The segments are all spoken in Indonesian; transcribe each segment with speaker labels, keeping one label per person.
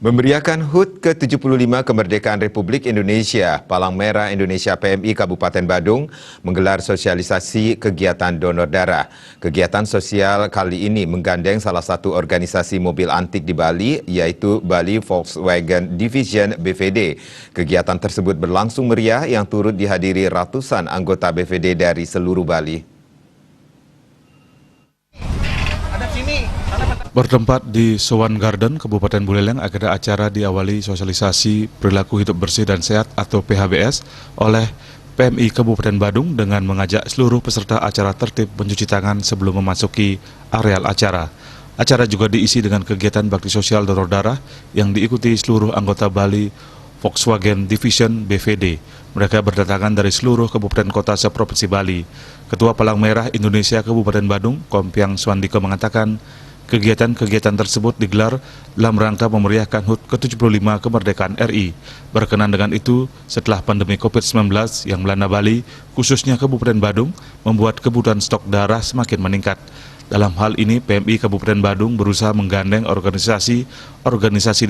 Speaker 1: Memeriahkan HUT ke-75 Kemerdekaan Republik Indonesia, Palang Merah Indonesia PMI Kabupaten Badung menggelar sosialisasi kegiatan donor darah. Kegiatan sosial kali ini menggandeng salah satu organisasi mobil antik di Bali, yaitu Bali Volkswagen Division BVD. Kegiatan tersebut berlangsung meriah yang turut dihadiri ratusan anggota BVD dari seluruh Bali.
Speaker 2: Bertempat di Sowan Garden, Kabupaten Buleleng, agenda acara diawali sosialisasi perilaku hidup bersih dan sehat atau PHBS oleh PMI Kabupaten Badung dengan mengajak seluruh peserta acara tertib mencuci tangan sebelum memasuki areal acara. Acara juga diisi dengan kegiatan bakti sosial donor darah yang diikuti seluruh anggota Bali Volkswagen Division BVD. Mereka berdatangan dari seluruh kabupaten kota seprovinsi Bali. Ketua Palang Merah Indonesia Kabupaten Badung, Kompiang Swandiko mengatakan, kegiatan-kegiatan tersebut digelar dalam rangka memeriahkan HUT ke-75 Kemerdekaan RI. Berkenan dengan itu, setelah pandemi COVID-19 yang melanda Bali, khususnya Kabupaten Badung, membuat kebutuhan stok darah semakin meningkat. Dalam hal ini, PMI Kabupaten Badung berusaha menggandeng organisasi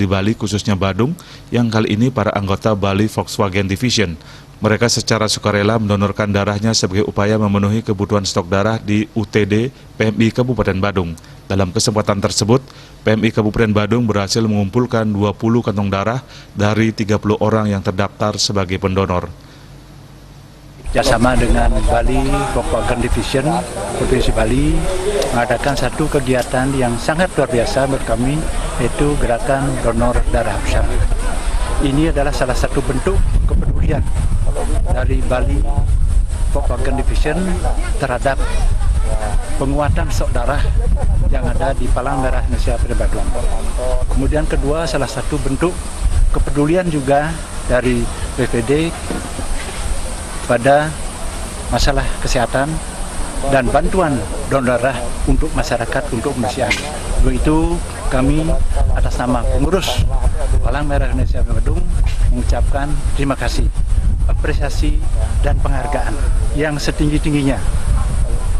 Speaker 2: di Bali, khususnya Badung, yang kali ini para anggota Bali Volkswagen Division. Mereka secara sukarela mendonorkan darahnya sebagai upaya memenuhi kebutuhan stok darah di UTD PMI Kabupaten Badung. Dalam kesempatan tersebut, PMI Kabupaten Badung berhasil mengumpulkan 20 kantong darah dari 30 orang yang terdaftar sebagai pendonor.
Speaker 3: Bersama dengan Bali Volkswagen Division Provinsi Bali mengadakan satu kegiatan yang sangat luar biasa buat kami, yaitu gerakan donor darah bersama. Ini adalah salah satu bentuk kepedulian dari Bali Volkswagen Division terhadap penguatan stok darah yang ada di Palang Merah Indonesia Badung. Kemudian kedua, salah satu bentuk kepedulian juga dari BVD pada masalah kesehatan dan bantuan donor darah untuk masyarakat, untuk kemanusiaan. Untuk itu kami atas nama pengurus Palang Merah Indonesia Badung mengucapkan terima kasih, apresiasi dan penghargaan yang setinggi-tingginya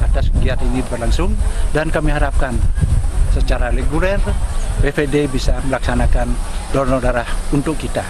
Speaker 3: atas kegiatan ini berlangsung, dan kami harapkan secara reguler BVD bisa melaksanakan donor darah untuk kita.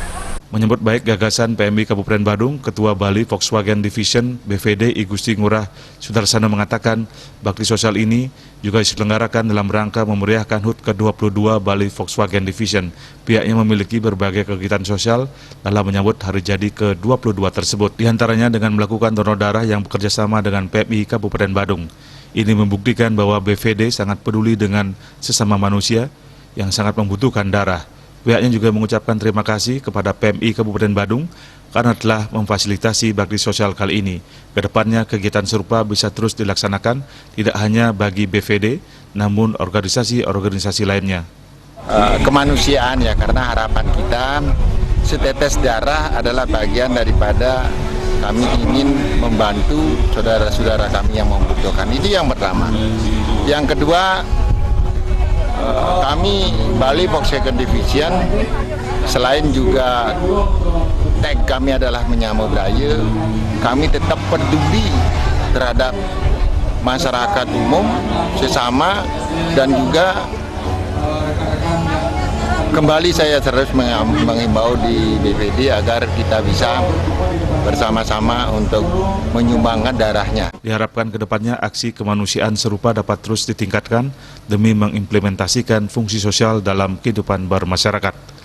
Speaker 2: Menyambut baik gagasan PMI Kabupaten Badung, Ketua Bali Volkswagen Division BVD I Gusti Ngurah Sudarsana mengatakan bakti sosial ini juga diselenggarakan dalam rangka memeriahkan HUT ke-22 Bali Volkswagen Division. Pihaknya memiliki berbagai kegiatan sosial dalam menyambut hari jadi ke-22 tersebut, diantaranya dengan melakukan donor darah yang bekerja sama dengan PMI Kabupaten Badung. Ini membuktikan bahwa BVD sangat peduli dengan sesama manusia yang sangat membutuhkan darah. Pihaknya juga mengucapkan terima kasih kepada PMI Kabupaten Badung karena telah memfasilitasi bakti sosial kali ini. Kedepannya kegiatan serupa bisa terus dilaksanakan, tidak hanya bagi BVD, namun organisasi-organisasi lainnya.
Speaker 4: Kemanusiaan ya, karena harapan kita setetes darah adalah bagian daripada kami ingin membantu saudara-saudara kami yang membutuhkan. Itu yang pertama. Yang kedua, kami Bali Volkswagen Division selain juga tag kami adalah menyambut budaya, kami tetap peduli terhadap masyarakat umum sesama, dan juga kembali saya terus mengimbau di BVD agar kita bisa bersama-sama untuk menyumbangkan darahnya.
Speaker 2: Diharapkan kedepannya aksi kemanusiaan serupa dapat terus ditingkatkan demi mengimplementasikan fungsi sosial dalam kehidupan bermasyarakat.